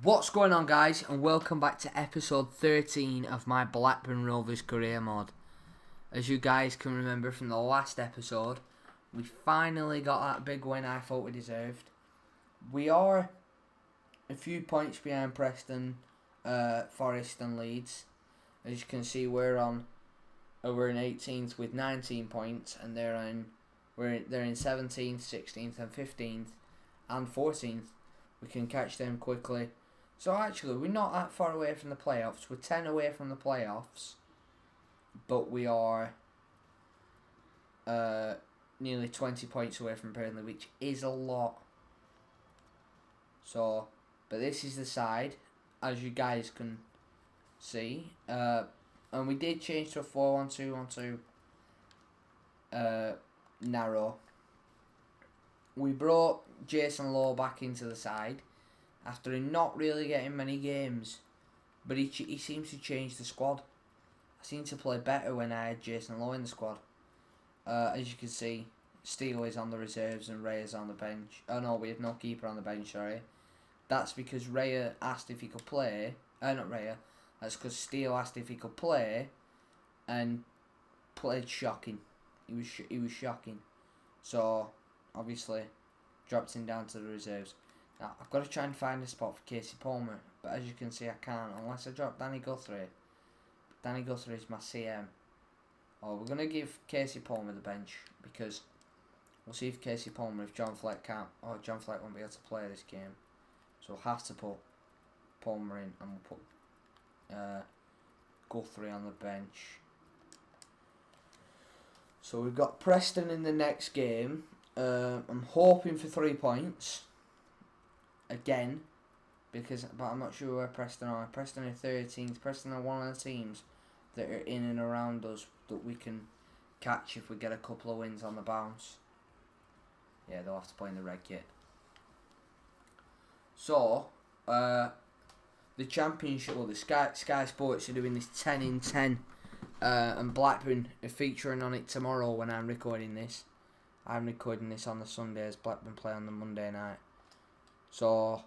What's going on, guys, and welcome back to episode 13 of my Blackburn Rovers career mod. As you guys can remember from the last episode, we finally got that big win I thought we deserved. We are a few points behind Preston, Forest and Leeds. As you can see, we're in 18th with 19 points, and they're in 17th, 16th, and 15th, and 14th. We can catch them quickly. So actually, we're not that far away from the playoffs. We're 10 away from the playoffs, but we are nearly 20 points away from Burnley, which is a lot. So, but this is the side, as you guys can see. And we did change to a 4-1-2-1-2 narrow. We brought Jason Law back into the side after him not really getting many games, but he seems to change the squad. I seem to play better when I had Jason Law in the squad. As you can see, Steele is on the reserves and Ray is on the bench. Oh no, we have no keeper on the bench, sorry. That's because Raya asked if he could play. Not Raya. That's because Steele asked if he could play, and played shocking. He was shocking. So obviously dropped him down to the reserves. Now I've got to try and find a spot for Casey Palmer, but as you can see I can't unless I drop Danny Guthrie. Danny Guthrie is my CM. Oh, we're gonna give Casey Palmer the bench because we'll see if Casey Palmer, if John Fleck can't, or John Fleck won't be able to play this game. So we'll have to put Palmer in, and we'll put Guthrie on the bench. So we've got Preston in the next game. I'm hoping for 3 points again, but I'm not sure where Preston are. Preston are 13th. Preston are one of the teams that are in and around us that we can catch if we get a couple of wins on the bounce. Yeah, they'll have to play in the red kit. So, the Championship, well, the Sky Sports are doing this 10 in 10, and Blackburn are featuring on it tomorrow when I'm recording this. I'm recording this on the Sunday as Blackburn play on the Monday night. So,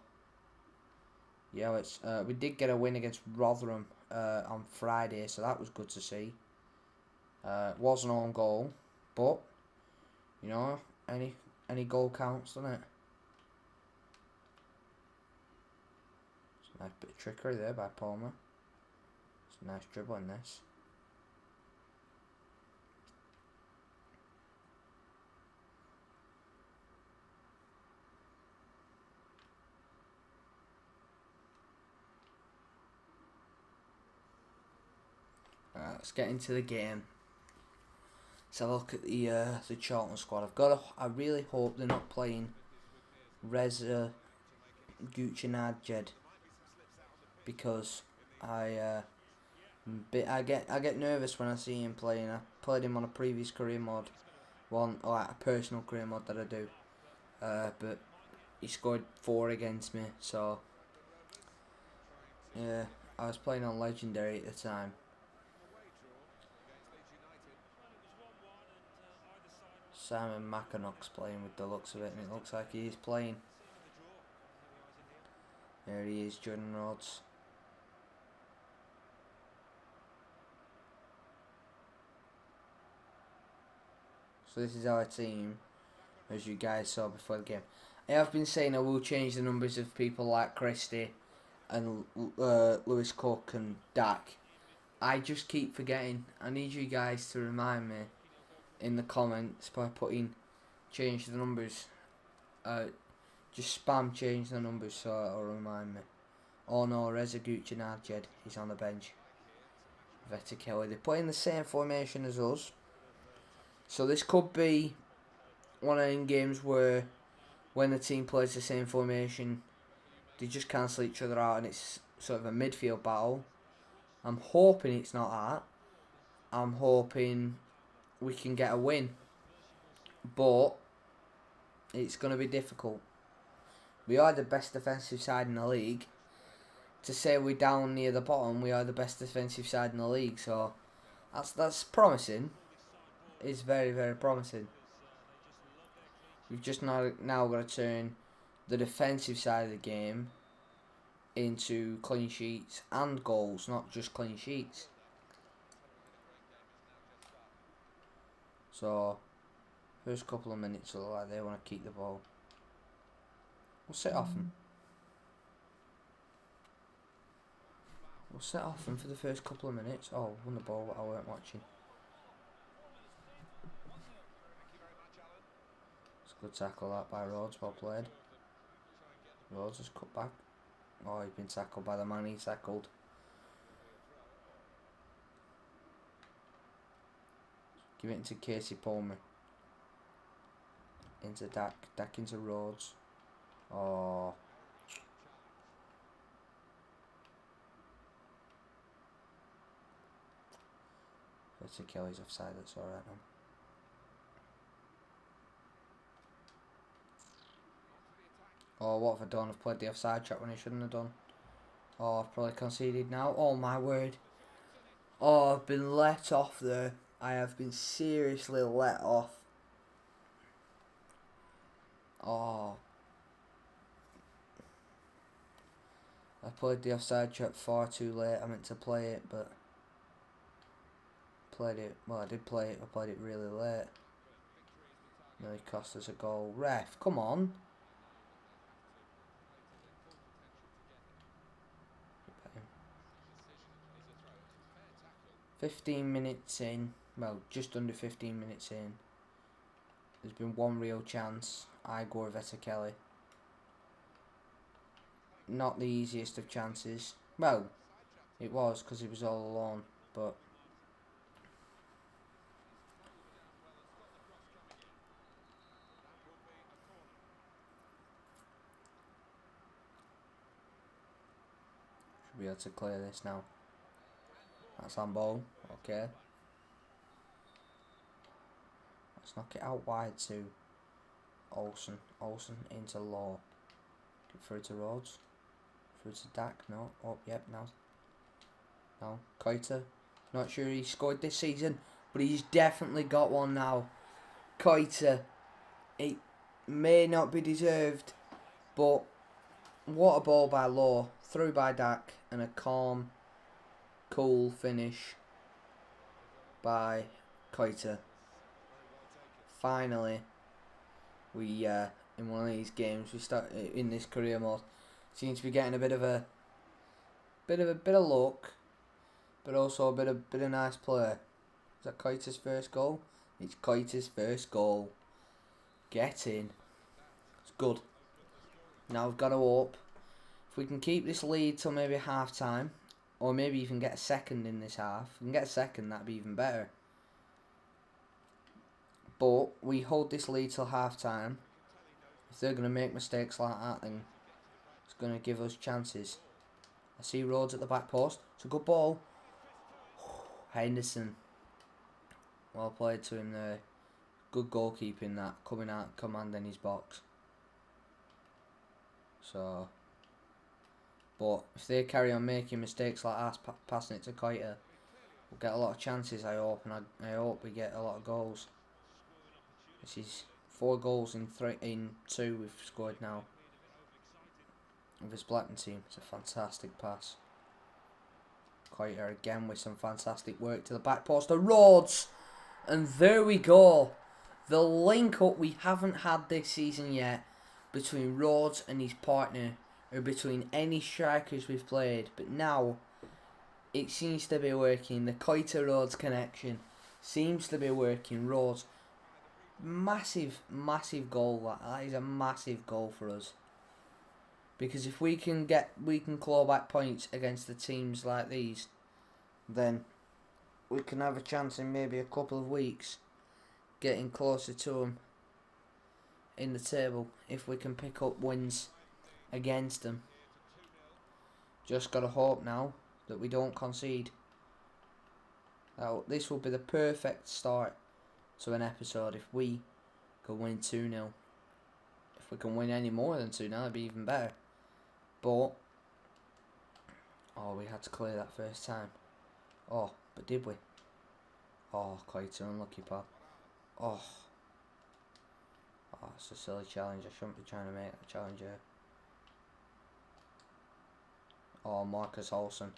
yeah, we did get a win against Rotherham on Friday, so that was good to see. It was an own goal, but you know, any goal counts, doesn't it? It's a nice bit of trickery there by Palmer. It's a nice dribble in this. Let's get into the game. Let's have a look at the Charlton squad. I really hope they're not playing Reza Gucci, because I get nervous when I see him playing. I played him on a previous career mod, a personal career mod that I do, but he scored 4 against me. So yeah, I was playing on legendary at the time. Simon Mackinock's playing with the looks of it, and it looks like he is playing. There he is, Jordan Rhodes. So this is our team, as you guys saw before the game. I have been saying I will change the numbers of people like Christie and Lewis Cook and Dak. I just keep forgetting. I need you guys to remind me in the comments by putting change the numbers. Just spam change the numbers so it'll remind me. Oh no, Reza Gucci, he's on the bench. Veta Kelly. They're playing the same formation as us. So this could be one of them games where when the team plays the same formation, they just cancel each other out and it's sort of a midfield battle. I'm hoping it's not that. I'm hoping we can get a win, but it's going to be difficult. We are the best defensive side in the league. To say we're down near the bottom, we are the best defensive side in the league, so that's promising. It's very, very promising. We've just now got to turn the defensive side of the game into clean sheets and goals, not just clean sheets. So, first couple of minutes look like they want to keep the ball. We'll sit off them. We'll sit off them for the first couple of minutes. Oh, won the ball, but I weren't watching. It's a good tackle that by Rhodes, well played. Rhodes has cut back. Oh, he's been tackled by the man he tackled. Give it into Casey Palmer. Into Dak. Dak into Rhodes. Oh. It's a Kelly's offside, that's alright now. Oh, what have I done? I've played the offside trap when I shouldn't have done. Oh, I've probably conceded now. Oh my word. Oh, I've been let off there. I have been seriously let off. Oh. I played the offside trap far too late. I meant to play it, but played it. Well, I did play it. I played it really late. Nearly cost us a goal. Ref, come on. 15 minutes in. Well, just under 15 minutes in. There's been one real chance. Igor Vetterkelly. Not the easiest of chances. Well, it was because he was all alone, but should be able to clear this now. That's on ball. Okay. Let's knock it out wide to Olsen. Olsen into Law. Get through to Rhodes. Through to Dak. No. Oh, yep. Now. No. Koita. Not sure he scored this season, but he's definitely got one now. Koita. It may not be deserved, but what a ball by Law. Through by Dak and a calm, cool finish by Koita. Finally, we in one of these games we start in this career mode. Seems to be getting a bit of luck, but also a bit of nice play. Is that Koita's first goal? It's Koita's first goal. Get in. It's good. Now we've got to hope if we can keep this lead till maybe half time, or maybe even get a second in this half. If we can get a second, that'd be even better. But we hold this lead till half time. If they're going to make mistakes like that, then it's going to give us chances. I see Rhodes at the back post. It's a good ball. Henderson. Well played to him there. Good goalkeeping that. Coming out, commanding his box. So, but if they carry on making mistakes like us, passing it to Koita, we'll get a lot of chances, I hope, and I hope we get a lot of goals. This is 4 goals in 2 we've scored now. With this Blackburn team, it's a fantastic pass. Koita again with some fantastic work to the back post of Rhodes, and there we go. The link up we haven't had this season yet between Rhodes and his partner, or between any strikers we've played, but now it seems to be working. The Koita Rhodes connection seems to be working. Rhodes, massive goal. That is a massive goal for us, because if we can claw back points against the teams like these, then we can have a chance in maybe a couple of weeks getting closer to them in the table if we can pick up wins against them. Just gotta hope now that we don't concede. Now, this will be the perfect start to an episode if we can win 2-0. If we can win any more than 2-0, it'd be even better. But oh, we had to clear that first time. Oh, but did we? Oh, quite an unlucky pal. Oh, it's a silly challenge. I shouldn't be trying to make a challenge here. Oh, Marcus Olsen.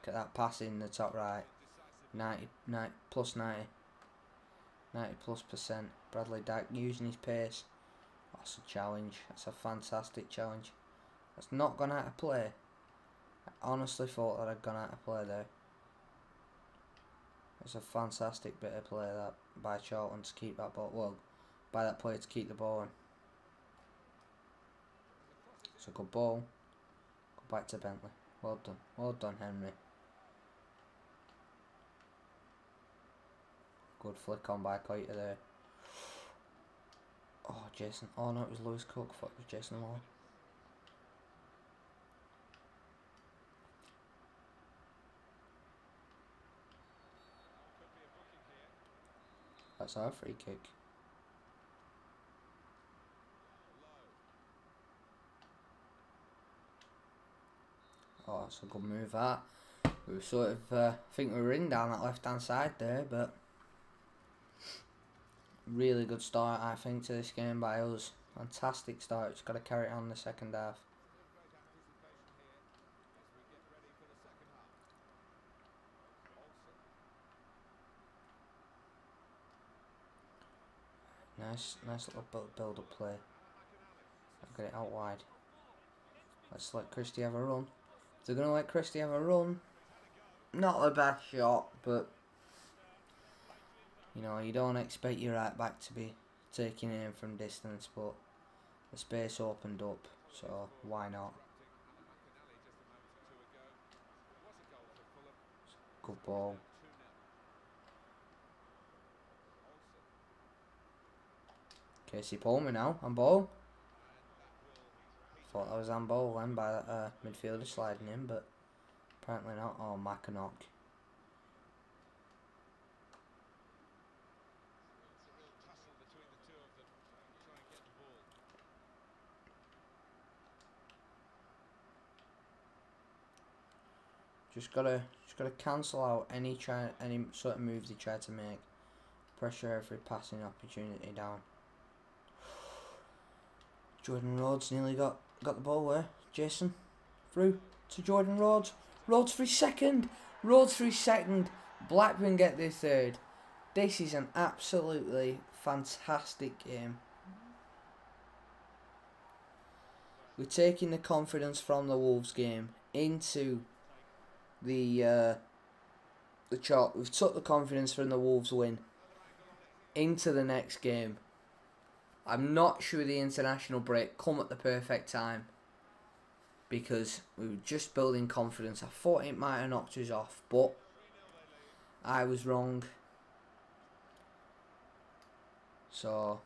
Look at that pass in the top right. 90 plus 90 plus percent. Bradley Dack using his pace. That's a challenge. That's a fantastic challenge. That's not gone out of play. I honestly thought that I'd gone out of play there. It's a fantastic bit of play that by Charlton to keep that ball. Well, by that player to keep the ball in. It's a good ball. Go back to Bentley. Well done. Well done, Henry. Good flick on by Coiter there. Oh, Jason. Oh, no, it was Lewis Cook. I thought it was Jason Law. That's our free kick. Oh, that's a good move, that. We were sort of, I think we were in down that left-hand side there, but really good start, I think, to this game by us. Fantastic start. Just got to carry it on in the second half. Nice little build-up play. I'll get it out wide. Let's let Christie have a run. If they're going to let Christie have a run, not the best shot, but you know, you don't expect your right back to be taking it in from distance, but the space opened up, so why not? Good ball. Casey Palmer now, on ball. Thought that was on ball then by that midfielder sliding in, but apparently not. Oh, Mackinock. Just gotta cancel out any sort of moves they try to make. Pressure every passing opportunity down. Jordan Rhodes nearly got the ball there. Jason through to Jordan Rhodes. Rhodes for his second. Rhodes for his second. Blackburn get their third. This is an absolutely fantastic game. We're taking the confidence from the Wolves game into the chart. We've took the confidence from the Wolves win into the next game. I'm not sure the international break come at the perfect time, because we were just building confidence. I thought it might have knocked us off, but I was wrong. So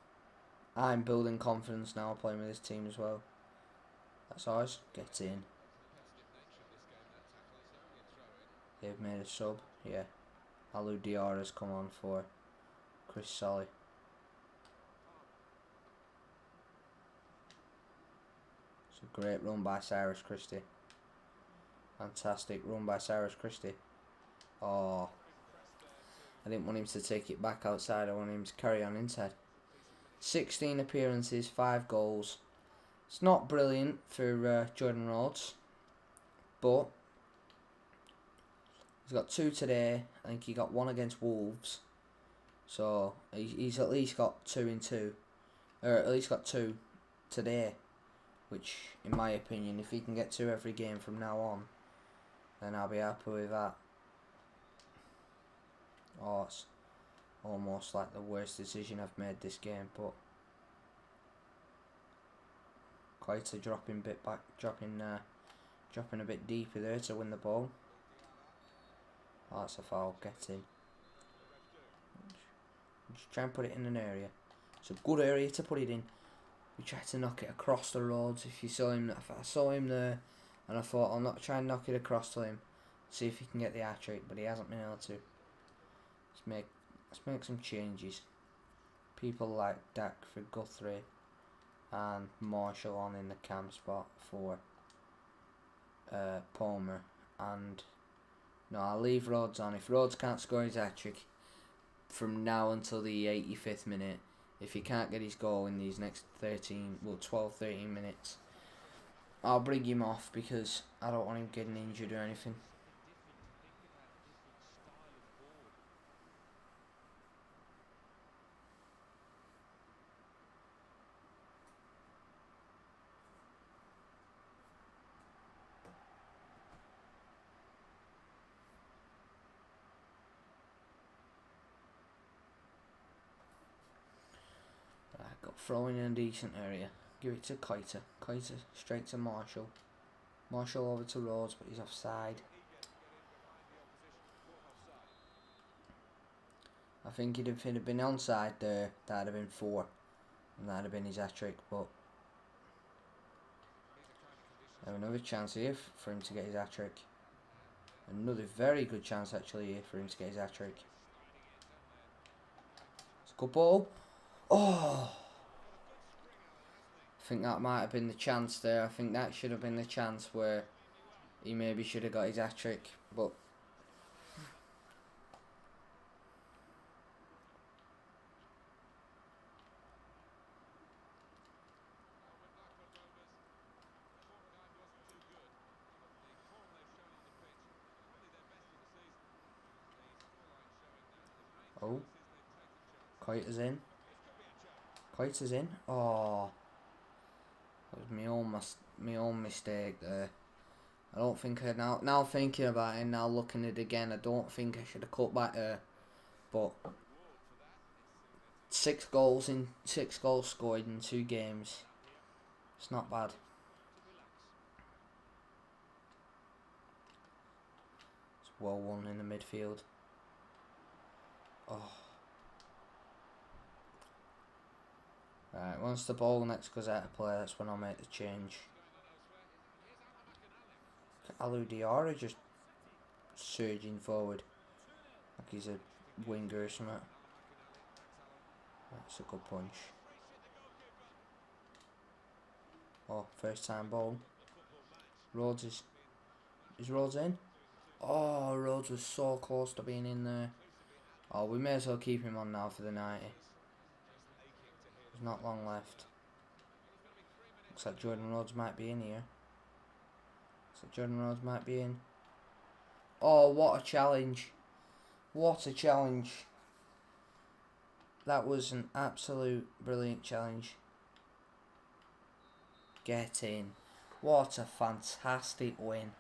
I'm building confidence now, playing with this team as well. That's ours. Get in. They've made a sub. Yeah. Alou Diarra's come on for Chris Solly. It's a great run by Cyrus Christie. Fantastic run by Cyrus Christie. Oh, I didn't want him to take it back outside. I wanted him to carry on inside. 16 appearances, 5 goals. It's not brilliant for Jordan Rhodes, but he's got 2 today. I think he got 1 against Wolves. So he's at least got 2 in 2. Or at least got 2 today. Which, in my opinion, if he can get 2 every game from now on, then I'll be happy with that. Oh, it's almost like the worst decision I've made this game, but quite a dropping bit back, dropping a bit deeper there to win the ball. Oh, that's a foul. Get in. Just try and put it in an area. It's a good area to put it in. We tried to knock it across the roads. If you saw him, I saw him there, and I thought I'll not try and knock it across to him, see if he can get the hat trick, but he hasn't been able to. Let's make some changes. People like Dak for Guthrie and Marshall on in the cam spot for Palmer, and no, I'll leave Rhodes on. If Rhodes can't score his hat trick from now until the 85th minute, if he can't get his goal in these next 13 minutes, I'll bring him off because I don't want him getting injured or anything. Got throwing in a decent area. Give it to Keita. Keita straight to Marshall. Marshall over to Rhodes, but he's offside. I think if he'd have been onside there, that'd have been 4. And that'd have been his hat-trick, but I have another chance here for him to get his hat-trick. Another very good chance actually here for him to get his hat-trick. It's a good ball. Oh! I think that might have been the chance there. I think that should have been the chance where he maybe should have got his hat-trick, but oh, Keita's in. Keita's in. Oh, that was my own mistake there. I don't think I now thinking about it, now looking at it again, I don't think I should have cut back there. But 6 goals scored in 2 games. It's not bad. It's well won in the midfield. Oh. Right, once the ball next goes out of play, that's when I'll make the change. Alou Diarra just surging forward like he's a winger or something. That's a good punch. Oh, first time ball. Rhodes is Rhodes in? Oh, Rhodes was so close to being in there. Oh, we may as well keep him on now for the 90. There's not long left. Looks like Jordan Rhodes might be in here. Jordan Rhodes might be in. Oh, what a challenge. What a challenge. That was an absolute brilliant challenge. Get in. What a fantastic win.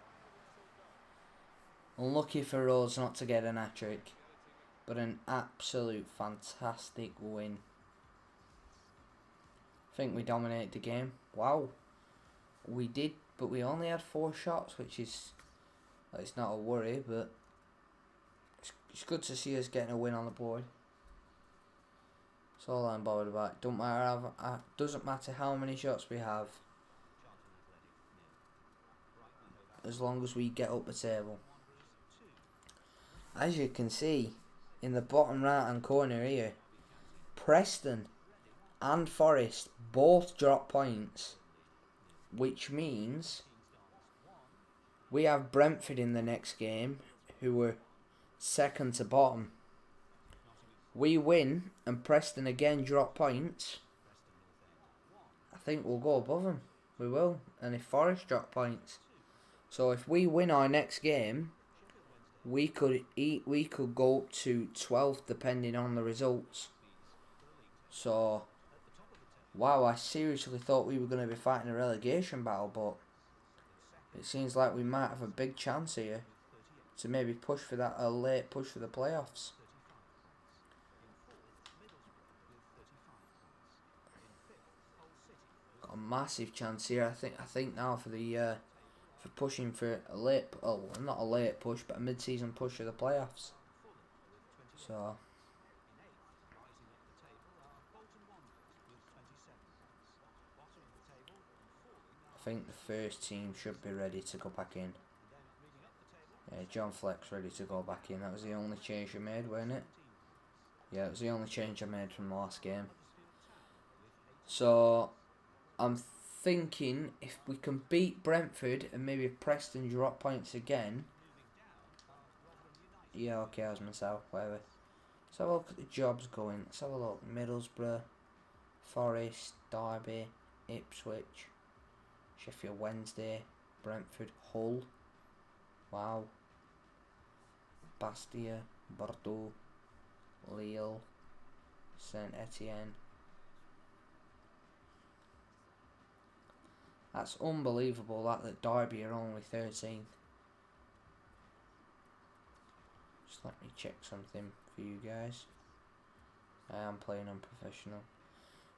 Unlucky for Rhodes not to get an hat-trick, but an absolute fantastic win. I think we dominated the game. Wow. We did, but we only had 4 shots, which is, it's not a worry, but it's good to see us getting a win on the board. That's all I'm bothered about. Doesn't matter how many shots we have, as long as we get up the table. As you can see in the bottom right hand corner here, Preston and Forest both drop points, which means we have Brentford in the next game, who were second to bottom. We win and Preston again drop points, I think we'll go above them. We will. And if Forest drop points, so if we win our next game, we could go up to 12th depending on the results. So wow, I seriously thought we were going to be fighting a relegation battle, but it seems like we might have a big chance here to maybe push for that, a late push for the playoffs. Got a massive chance here. I think now for the for pushing for a late, oh, not a late push, but a mid-season push for the playoffs. So I think the first team should be ready to go back in. Yeah, John Fleck's ready to go back in. That was the only change you made, wasn't it? Yeah, it was the only change I made from the last game. So I'm thinking if we can beat Brentford and maybe Preston drop points again. Yeah, okay, I was myself, whatever. Let's have a look at the jobs going. Let's have a look. Middlesbrough, Forest, Derby, Ipswich. Sheffield Wednesday, Brentford, Hull. Wow. Bastia, Bordeaux, Lille, Saint Etienne. That's unbelievable that Derby are only 13th. Just let me check something for you guys. I am playing on professional.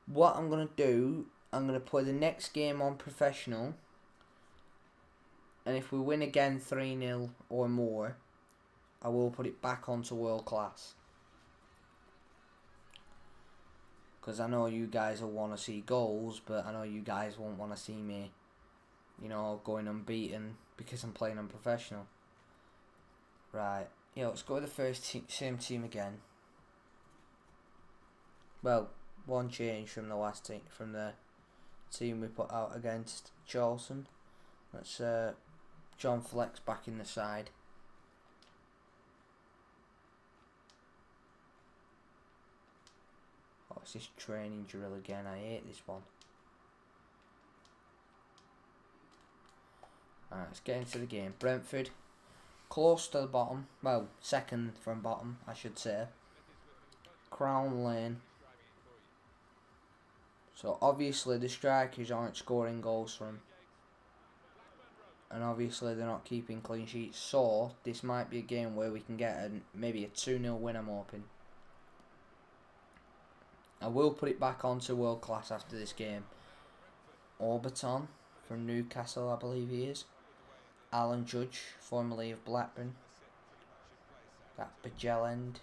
What I'm going to do, I'm going to play the next game on professional. And if we win again 3-0 or more, I will put it back onto world class. Because I know you guys will want to see goals, but I know you guys won't want to see me, you know, going unbeaten because I'm playing on professional. Right, yeah, let's go with the first same team again. Well, one change from the last team, from the team we put out against Charlton. That's John Flex back in the side. Oh, it's this training drill again. I hate this one. Alright, let's get into the game. Brentford, close to the bottom. Well, second from bottom, I should say. Crown Lane. So obviously the strikers aren't scoring goals for them. And obviously they're not keeping clean sheets. So this might be a game where we can get maybe a 2-0 win, I'm hoping. I will put it back onto world class after this game. Orbiton from Newcastle, I believe he is. Alan Judge, formerly of Blackburn. That Bajellend,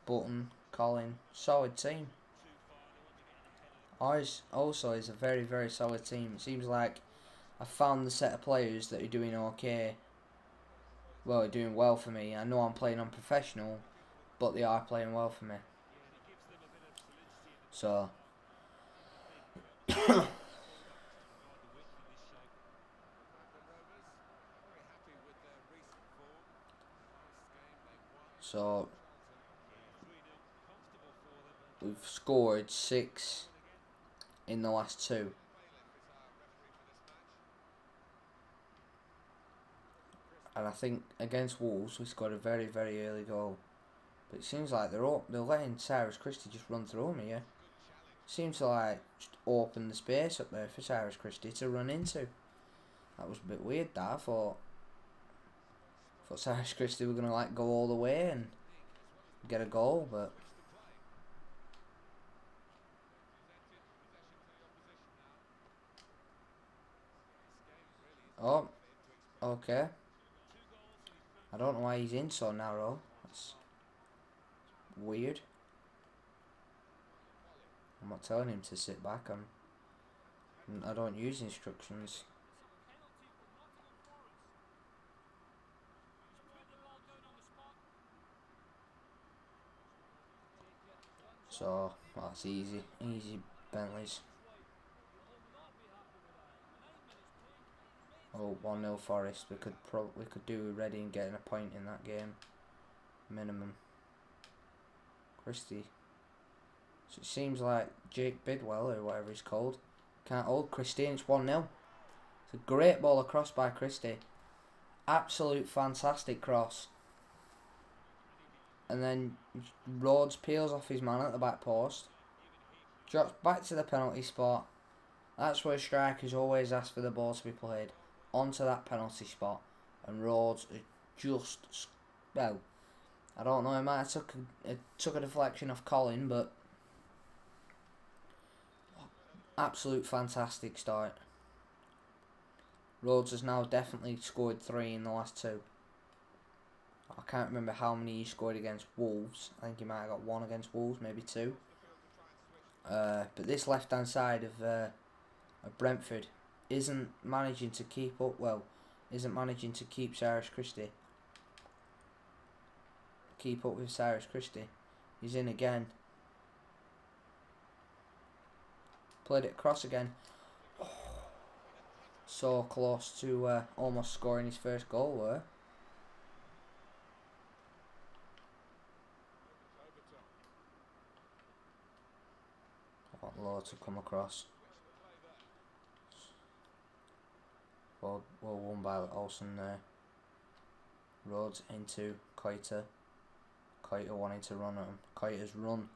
Button, Colin. Solid team. Ours also is a very, very solid team. It seems like I found the set of players that are doing okay. Well, doing well for me. I know I'm playing on professional, but they are playing well for me. So so we've scored 6 in the last 2. And I think against Wolves we scored a very, very early goal. But it seems like they're letting Cyrus Christie just run through me, yeah. Seems to like just open the space up there for Cyrus Christie to run into. That was a bit weird, that. I thought Cyrus Christie were gonna like go all the way and get a goal, but oh, okay. I don't know why he's in so narrow. That's weird. I'm not telling him to sit back. I don't use instructions. So that's easy Bentleys. Oh, 1-0 Forest. We could do Reading getting a point in that game, minimum. Christie. So it seems like Jake Bidwell or whatever he's called can't hold Christie, and it's 1-0. It's a great ball across by Christie. Absolute fantastic cross. And then Rhodes peels off his man at the back post. Drops back to the penalty spot. That's where strikers always ask for the ball to be played. Onto that penalty spot. And Rhodes just, well, I don't know, he might have took a deflection off Colin, but absolute fantastic start. Rhodes has now definitely scored 3 in the last 2. I can't remember how many he scored against Wolves. I think he might have got 1 against Wolves, maybe 2. But this left hand side of Brentford isn't managing to keep up well. Isn't managing to keep Cyrus Christie. Keep up with Cyrus Christie. He's in again. Played it across again. So close to almost scoring his first goal there. I want Lowe to come across. Well won by Olsen there. Rhodes into Koita. Koita wanting to run at him. Koita's run.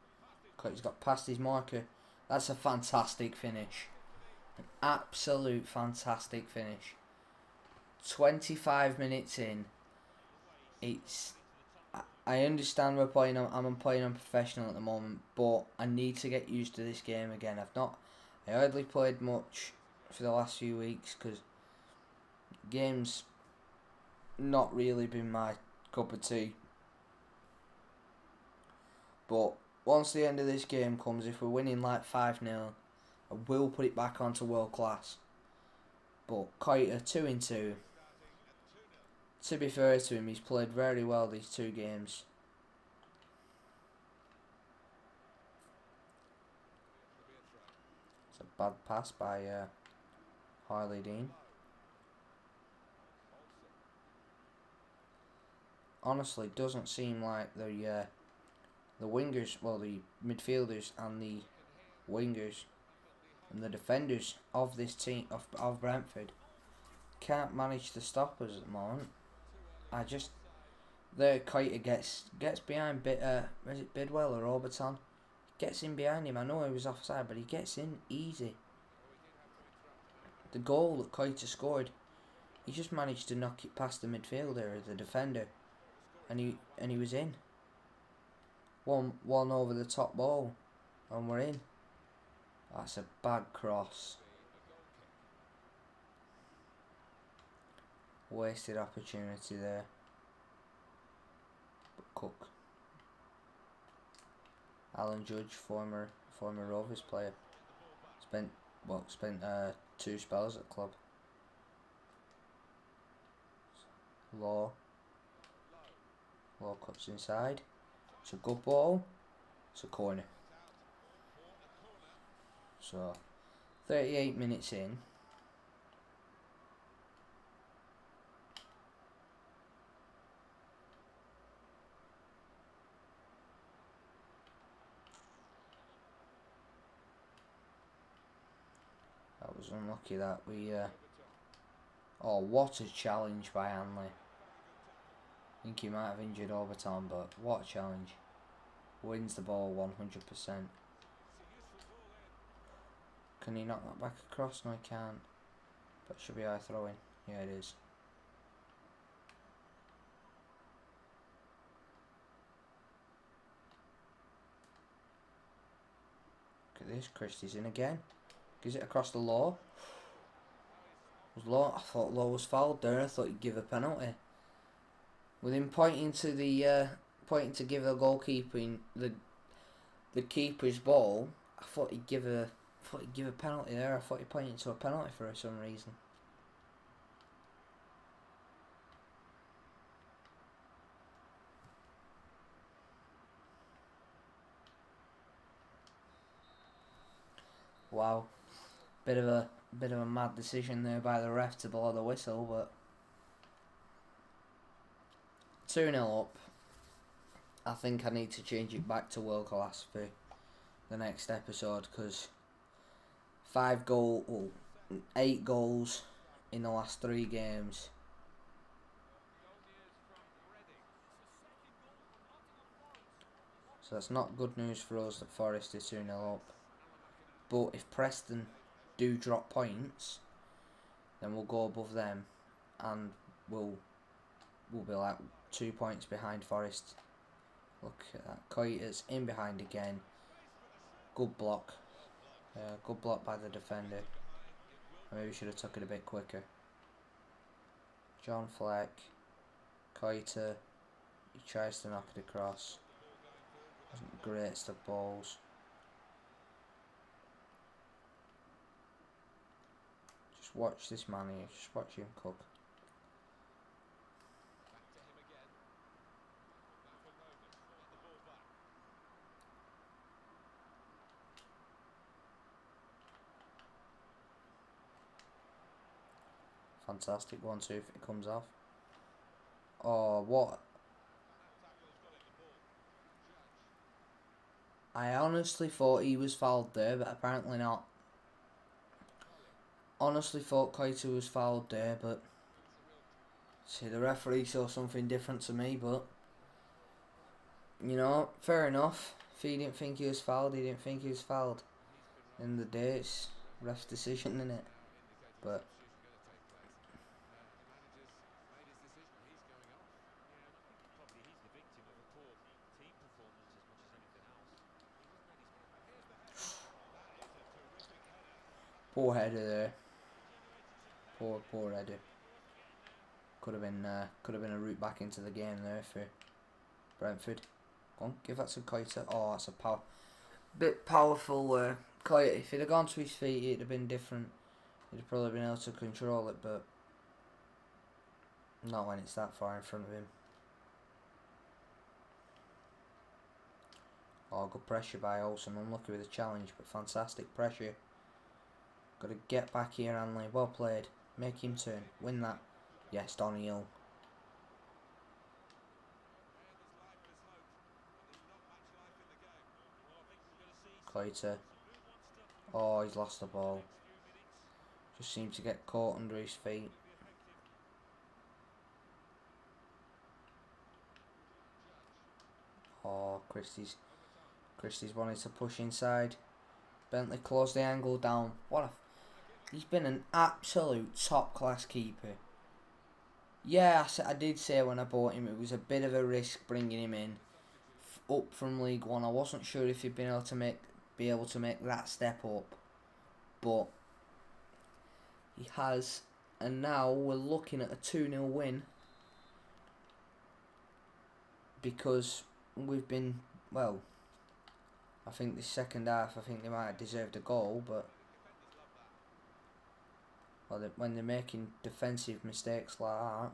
Koita's got past his marker. That's a fantastic finish. An absolute fantastic finish. 25 minutes in. It's... I understand I'm playing on professional at the moment, but I need to get used to this game again. I hardly played much for the last few weeks because games not really been my cup of tea. But once the end of this game comes, if we're winning like 5-0, I will put it back onto world class. But Koita 2-2. To be fair to him, he's played very well these 2 games. It's a bad pass by Harley Dean. Honestly, doesn't seem like the wingers, well, the midfielders and the wingers and the defenders of this team of Brentford can't manage to stop us at the moment. The Koita gets behind is it Bidwell or Orbiton? Gets in behind him. I know he was offside, but he gets in easy. The goal that Koita scored, he just managed to knock it past the midfielder or the defender, and he was in. One over the top ball, and we're in. That's a bad cross. Wasted opportunity there. But Cook. Alan Judge, former Rovers player. Spent 2 spells at the club. Law cuts inside. It's a good ball. It's a corner. So 38 minutes in. That was unlucky that we oh, what a challenge by Hanley. I think he might have injured Overton, but what a challenge. Wins the ball 100%. Can he knock that back across? No, he can't. But should be high throwing. Yeah, it is. Look at this. Christie's in again. Gives it across the Law. I thought Law was fouled there. I thought he'd give a penalty. With him pointing to give the goalkeeper the keeper's ball, I thought he'd give a penalty there. I thought he pointed to a penalty for some reason. Wow, bit of a mad decision there by the ref to blow the whistle, but 2-0 up. I think I need to change it back to world class for the next episode because 8 goals in the last 3 games. So that's not good news for us that Forest is 2-0 up. But if Preston do drop points, then we'll go above them and we'll be like 2 points behind Forest. Look at that. Koita's in behind again. Good block. Good block by the defender. Maybe we should have took it a bit quicker. John Fleck. Koita. He tries to knock it across. Wasn't great stuff balls. Just watch this man here. Just watch him cook. Fantastic 1-2 if it comes off. Oh, what? I honestly thought he was fouled there, but apparently not. honestly thought Koita was fouled there, but see, the referee saw something different to me, but you know, fair enough. If he didn't think he was fouled, he didn't think he was fouled. In the day, it's ref's decision, innit? But poor header there. Poor header. Could have been a route back into the game there for Brentford. Go on, give that to Koita. Oh, that's a bit powerful. Koita, if he'd have gone to his feet, it'd have been different. He'd have probably been able to control it, but not when it's that far in front of him. Oh, good pressure by Olsen. Unlucky with the challenge, but fantastic pressure. Got to get back here, Hanley. Well played. Make him turn. Win that. Yes, Donniel. Koita. Oh, he's lost the ball. Just seemed to get caught under his feet. Oh, Christie's wanted to push inside. Bentley closed the angle down. He's been an absolute top class keeper. Yeah, I did say when I bought him it was a bit of a risk bringing him in up from League One. I wasn't sure if he'd be able to make that step up, but he has, and now we're looking at a 2-0 win because we've been, well, I think the second half, I think they might have deserved a goal, but when they're making defensive mistakes like that.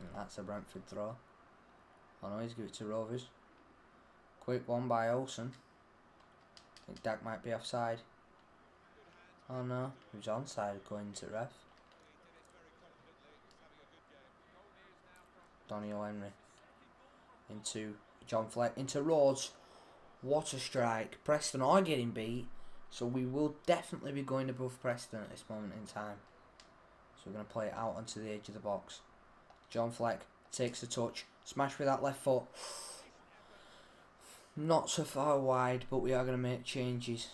And that's a Brentford throw. Oh no, he's give it to Rovers. Quick one by Olsen. I think Dak might be offside. Oh no, he was onside according to ref. Donniel Henry. Into John Fleck. Into Rhodes. What a strike. Preston are getting beat, so we will definitely be going above Preston at this moment in time. So we're going to play it out onto the edge of the box. John Fleck takes a touch. Smash with that left foot. Not so far wide, but we are going to make changes.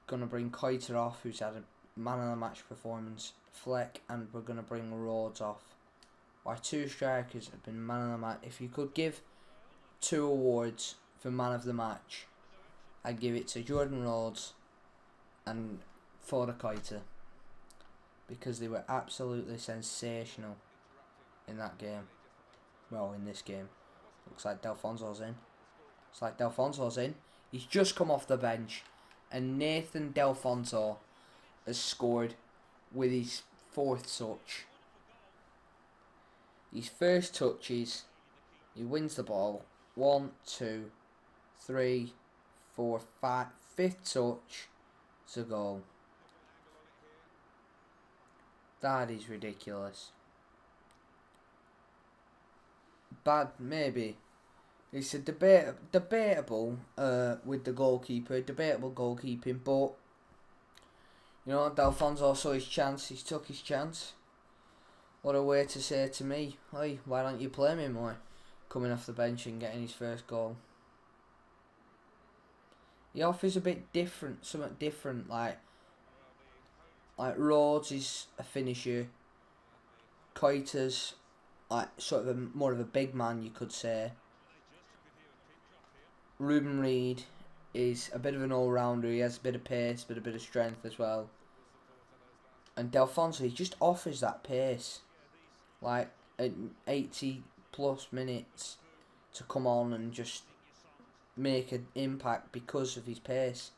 Going to bring Koita off, who's had a man of the match performance. Fleck, and we're going to bring Rhodes off. Why two strikers have been man of the match. If you could give 2 awards for man of the match, I'd give it to Jordan Rhodes and Foda Koita, because they were absolutely sensational in that game. Well, in this game. Looks like Delfonso's in. He's just come off the bench, and Nathan Delfonso has scored with his 4th touch. His first touches, he wins the ball. 1, 2, 3, 4, 5. 5th touch, it's a goal. That is ridiculous. Bad, maybe. It's a debatable with the goalkeeper, debatable goalkeeping, but you know, Delfonso saw his chance, he took his chance. What a way to say to me, hey, why don't you play me more? Coming off the bench and getting his first goal. He offers a bit different, something different, like Rhodes is a finisher. Koita's like sort of more of a big man, you could say. Ruben Reid is a bit of an all-rounder. He has a bit of pace, but a bit of strength as well. And Delfonso, he just offers that pace, like at 80 plus minutes, to come on and just make an impact because of his pace.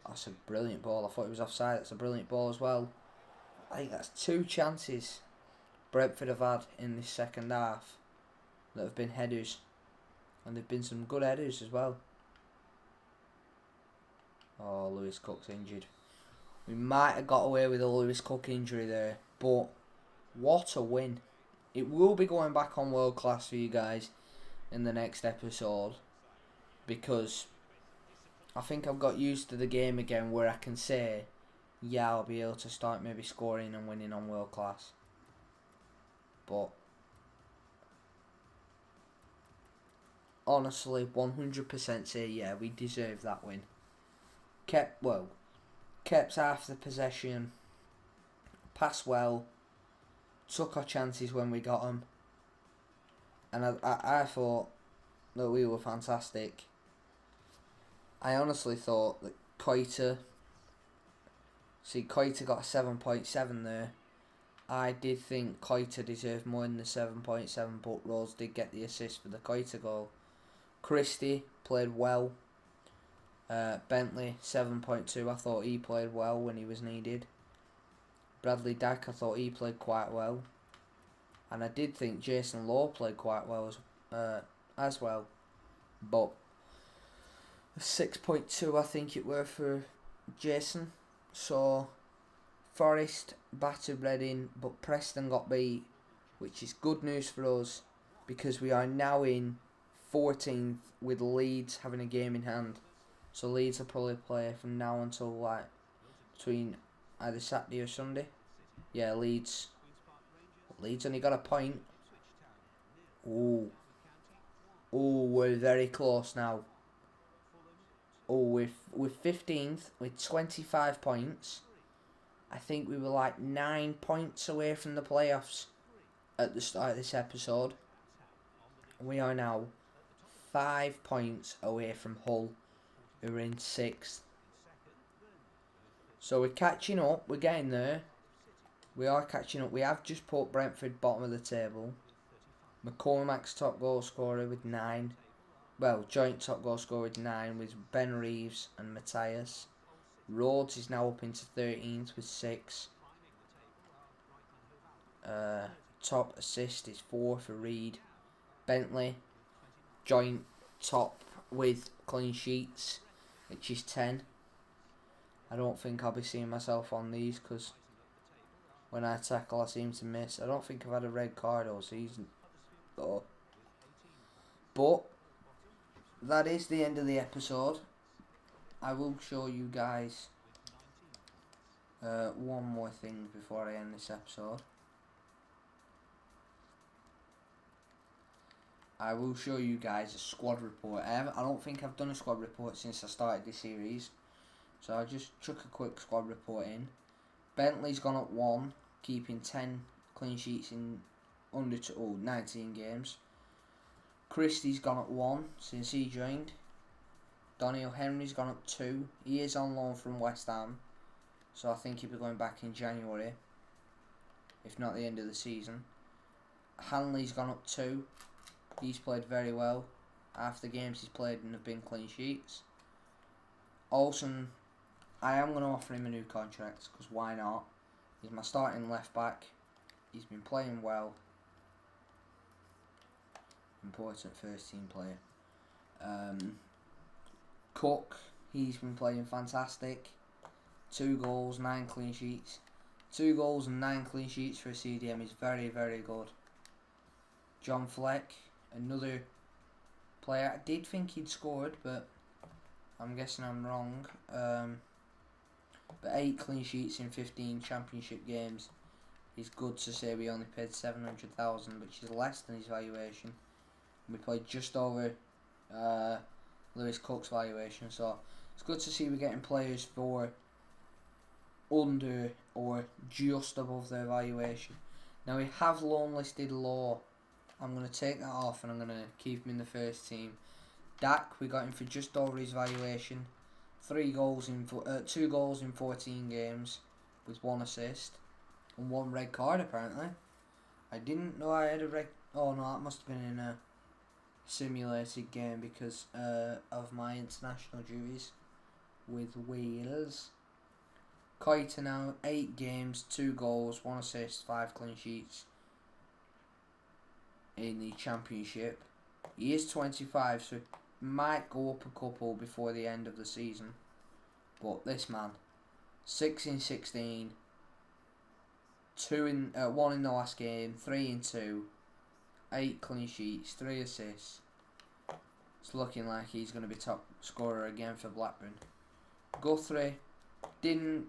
That's a brilliant ball. I thought it was offside. That's a brilliant ball as well. I think that's 2 chances Brentford have had in this second half that have been headers, and they've been some good headers as well. Oh, Lewis Cook's injured. We might have got away with a Lewis Cook injury there, but what a win. It will be going back on World Class for you guys in the next episode, because I think I've got used to the game again where I can say, yeah, I'll be able to start maybe scoring and winning on world class. But honestly, 100% say, yeah, we deserve that win. Kept half the possession, passed well, took our chances when we got them, and I thought that we were fantastic. I honestly thought that Koita got a 7.7 there. I did think Koita deserved more than the 7.7, but Rose did get the assist for the Koita goal. Christie played well. Bentley 7.2. I thought he played well when he was needed. Bradley Dack, I thought he played quite well, and I did think Jason Law played quite well as well. But 6.2, I think it were for Jason. So Forest battered Reading, but Preston got beat, which is good news for us because we are now in 14th with Leeds having a game in hand. So Leeds will probably play from now until between either Saturday or Sunday. Yeah, Leeds only got a point. Ooh, we're very close now. We're 15th with 25 points. I think we were like 9 points away from the playoffs at the start of this episode. We are now 5 points away from Hull, who are in 6th. So we're catching up. We're getting there. We are catching up. We have just put Brentford bottom of the table. McCormack's top goal scorer with 9. Well, joint top goal scorer with 9 with Ben Reeves and Matthias. Rhodes is now up into 13th with 6. Top assist is 4 for Reed. Bentley, joint top with clean sheets, which is 10. I don't think I'll be seeing myself on these because when I tackle I seem to miss. I don't think I've had a red card all season though. But that is the end of the episode. I will show you guys one more thing before I end this episode. I will show you guys a squad report. I don't think I've done a squad report since I started this series, so I'll just chuck a quick squad report in. Bentley's gone up 1, keeping 10 clean sheets in 19 games. Christie's gone up 1 since he joined. Daniel Henry's gone up 2. He is on loan from West Ham, so I think he'll be going back in January, if not the end of the season. Hanley's gone up 2. He's played very well. Half the games he's played and have been clean sheets. Olsen, I am going to offer him a new contract because why not? He's my starting left back. He's been playing well. Important first team player. Cook, he's been playing fantastic. 2 goals, 9 clean sheets. 2 goals and 9 clean sheets for a CDM is very, very good. John Fleck, another player. I did think he'd scored, but I'm guessing I'm wrong. But 8 clean sheets in 15 championship games is good to say. We only paid 700,000, which is less than his valuation. We played just over Lewis Cook's valuation, so it's good to see we're getting players for under or just above their valuation. Now we have loan listed Law. I'm going to take that off and I'm going to keep him in the first team. Dak, we got him for just over his valuation. 2 goals in 14 games with 1 assist and 1 red card apparently. I didn't know I had a red. Oh no, that must have been in a simulated game because of my international duties with Wales. Koita now 8 games, 2 goals, 1 assist, 5 clean sheets in the championship. He is 25, so might go up a couple before the end of the season. But this man, 6 in 16, 1 in the last game, 3 in 2, 8 clean sheets, 3 assists. It's looking like he's going to be top scorer again for Blackburn. Guthrie, didn't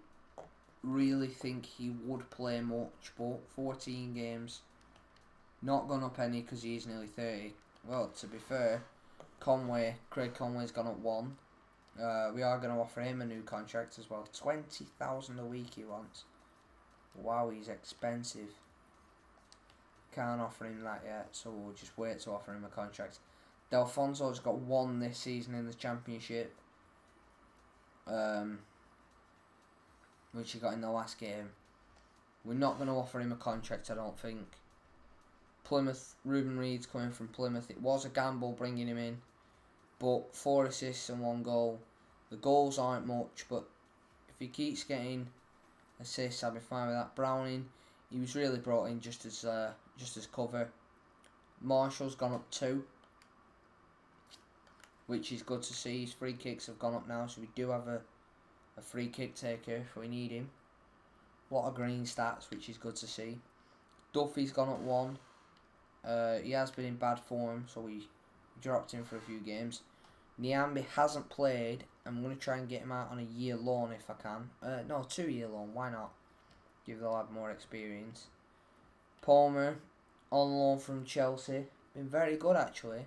really think he would play much, but 14 games, not gone up any because he's nearly 30. Well, to be fair, Craig Conway's gone up 1. We are going to offer him a new contract as well. 20,000 a week he wants. Wow, he's expensive. Can't offer him that yet, so we'll just wait to offer him a contract. Delfonso's got 1 this season in the Championship, which he got in the last game. We're not going to offer him a contract, I don't think. Plymouth, Ruben Reid's coming from Plymouth. It was a gamble bringing him in, but 4 assists and 1 goal. The goals aren't much, but if he keeps getting assists, I'll be fine with that. Browning, he was really brought in just as cover. Marshall's gone up 2, which is good to see. His free kicks have gone up now, so we do have a free kick taker if we need him. Lot of green stats, which is good to see. Duffy's gone up 1. He has been in bad form, so we dropped him for a few games. Niambi hasn't played. I'm going to try and get him out on a year loan if I can. No, 2-year loan. Why not? Give the lad more experience. Palmer, on loan from Chelsea. Been very good, actually.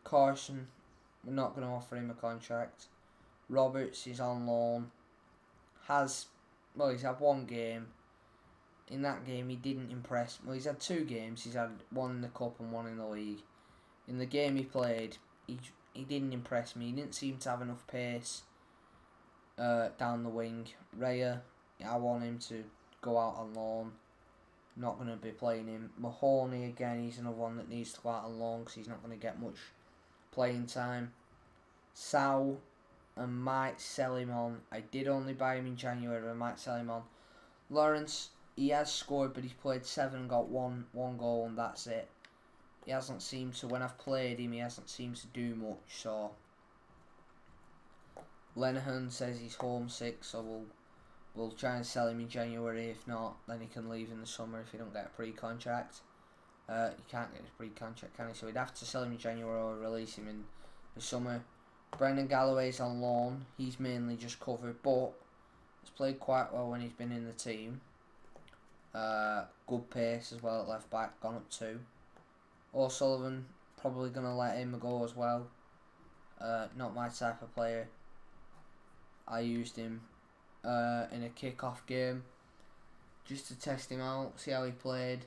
Carson, we're not going to offer him a contract. Roberts is on loan. He's had 1 game. In that game, he didn't impress. Well, he's had 2 games. He's had 1 in the cup and 1 in the league. In the game he played, he didn't impress me. He didn't seem to have enough pace down the wing. Raya, I want him to go out on loan. Not going to be playing him. Mahoney, again, he's another one that needs to go out on loan because he's not going to get much playing time. Sal, I might sell him on. I did only buy him in January, I might sell him on. Lawrence, he has scored, but he's played 7 and got one goal, and that's it. He hasn't seemed to, when I've played him, he hasn't seemed to do much, so. Lenihan says he's homesick, so we'll try and sell him in January. If not, then he can leave in the summer if he don't get a pre-contract. He can't get a pre-contract, can he? So we'd have to sell him in January or release him in the summer. Brendan Galloway's on loan. He's mainly just covered, but he's played quite well when he's been in the team. Good pace as well at left back, gone up 2. O'Sullivan, probably going to let him go as well. Not my type of player. I used him in a kick-off game just to test him out, see how he played.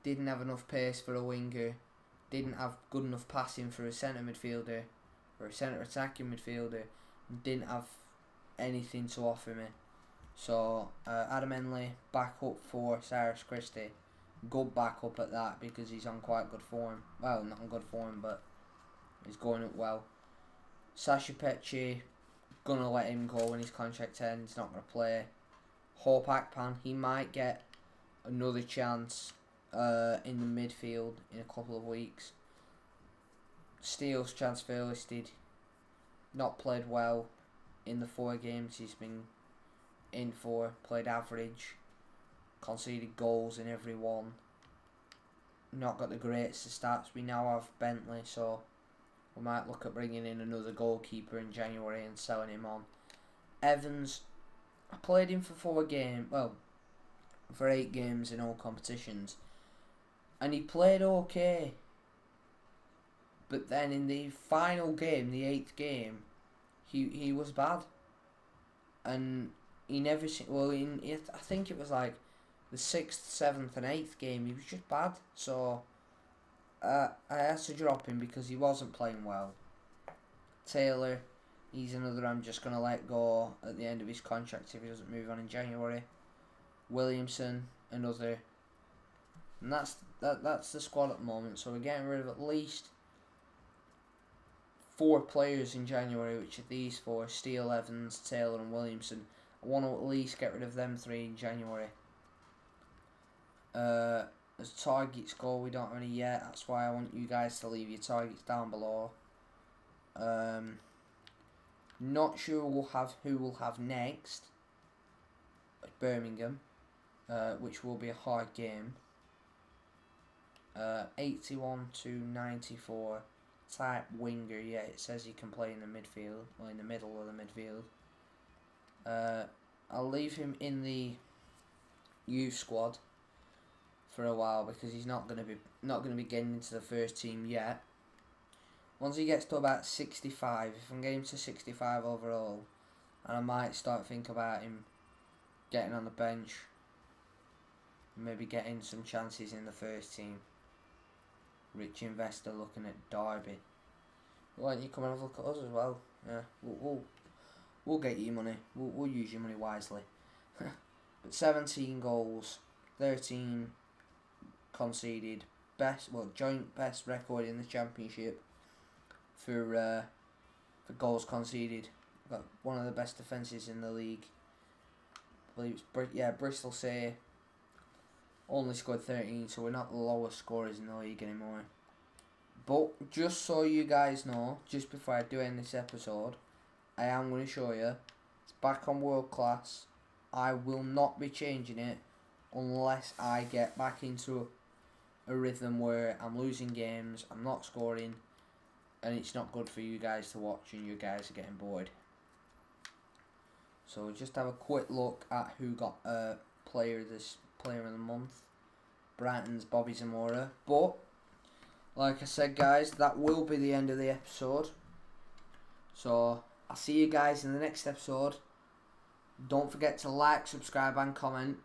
Didn't have enough pace for a winger. Didn't have good enough passing for a centre midfielder or a centre attacking midfielder. Didn't have anything to offer me. So Adam Henley back up for Cyrus Christie. Good backup at that because he's on quite good form. Well, not on good form, but he's going up well. Sasha Peche, gonna let him go when his contract ends. Not gonna play. Hope Akpan, he might get another chance in the midfield in a couple of weeks. Steele's transfer listed. Not played well in the 4 games he's been in for. Played average. Conceded goals in every one. Not got the greatest of stats. We now have Bentley, so we might look at bringing in another goalkeeper in January and selling him on. Evans, I played him for 4 games. Well, for 8 games in all competitions, and he played okay. But then in the final game, the 8th game, he was bad, and he never. Well, I think it was like the 6th, 7th, and 8th game, he was just bad. So I had to drop him because he wasn't playing well. Taylor, he's another I'm just gonna let go at the end of his contract if he doesn't move on in January. Williamson, another. And that's the squad at the moment. So we're getting rid of at least 4 players in January, which are these 4: Steele, Evans, Taylor, and Williamson. I want to at least get rid of them 3 in January. As targets go, we don't have any yet. That's why I want you guys to leave your targets down below. Not sure who we'll have next at Birmingham, which will be a hard game. 81 to 94. type winger. Yeah, it says he can play in the midfield, or in the middle of the midfield. I'll leave him in the youth squad for a while because he's not gonna be getting into the first team yet. Once he gets to about 65, if I'm getting to 65 overall, and I might start thinking about him getting on the bench, maybe getting some chances in the first team. Rich investor looking at Derby. Why don't you come and have a look at us as well? Yeah, we'll get you money. We'll use your money wisely. But 17 goals, 13 conceded, joint best record in the championship for goals conceded. Got one of the best defences in the league. I believe it's Bristol say only scored 13, so we're not the lowest scorers in the league anymore. But just so you guys know, just before I do end this episode, I am going to show you it's back on world class. I will not be changing it unless I get back into a rhythm where I'm losing games, I'm not scoring, and it's not good for you guys to watch and you guys are getting bored. So just have a quick look at who got player of the month. Brighton's Bobby Zamora. But like I said, guys, that will be the end of the episode. So I'll see you guys in the next episode. Don't forget to like, subscribe and comment.